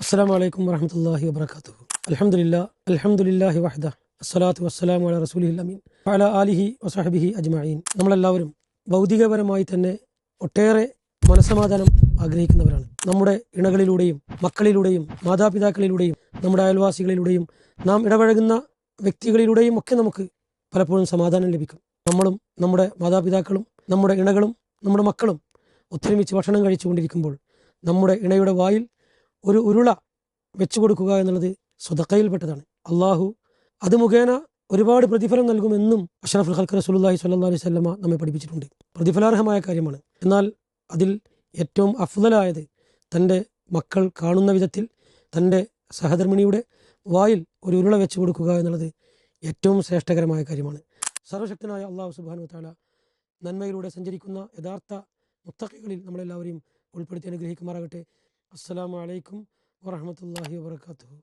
السلام عليكم ورحمة الله وبركاته. الحمد لله وحده الصلاة والسلام على رسوله الأمين وعلى آله وصحبه أجمعين. നമ്മളെല്ലാവരും ഭൗതികപരമായി തന്നെ ഒട്ടേറെ മനസ്സമാധാനം ആഗ്രഹിക്കുന്നവരാണ്. നമ്മുടെ ഇണകളിലൂടെയും മക്കളിലൂടെയും മാതാപിതാക്കളിലൂടെയും നമ്മുടെ അയൽവാസികളിലൂടെയും നാം ഇടപഴകുന്ന വ്യക്തികളിലൂടെയും ഒക്കെ നമുക്ക് പലപ്പോഴും സമാധാനം ലഭിക്കും. നമ്മളും നമ്മുടെ മാതാപിതാക്കളും നമ്മുടെ ഇണകളും നമ്മുടെ മക്കളും ഒത്തൊരുമിച്ച് ഭക്ഷണം കഴിച്ചുകൊണ്ടിരിക്കുമ്പോൾ നമ്മുടെ ഇണയുടെ വായിൽ ഒരു ഉരുള വെച്ചു കൊടുക്കുക എന്നുള്ളത് സ്വതക്കയിൽപ്പെട്ടതാണ്. അള്ളാഹു അത് മുഖേന ഒരുപാട് പ്രതിഫലം നൽകുമെന്നും അഷ്റഫുൽ ഖൽഖ് റസൂലുള്ളാഹി സ്വല്ലല്ലാഹു അലൈഹി വസല്ലമ നമ്മെ പഠിപ്പിച്ചിട്ടുണ്ട്. പ്രതിഫലാർഹമായ കാര്യമാണ്. എന്നാൽ അതിൽ ഏറ്റവും അഫ്ളലായത് തൻ്റെ മക്കൾ കാണുന്ന വിധത്തിൽ തൻ്റെ സഹധർമ്മിണിയുടെ വായിൽ ഒരു ഉരുള വെച്ചു കൊടുക്കുക എന്നുള്ളത് ഏറ്റവും ശ്രേഷ്ഠകരമായ കാര്യമാണ്. സർവശക്തനായ അള്ളാഹു സുബ്ഹാനഹു വ തആല നന്മയിലൂടെ സഞ്ചരിക്കുന്ന യഥാർത്ഥ മുത്തഖികളിൽ നമ്മളെല്ലാവരെയും ഉൾപ്പെടുത്തി അനുഗ്രഹിക്കുമാറാകട്ടെ. അസ്സലാമു അലൈക്കും വറഹ്മത്തുള്ളാഹി വബറകാതുഹു.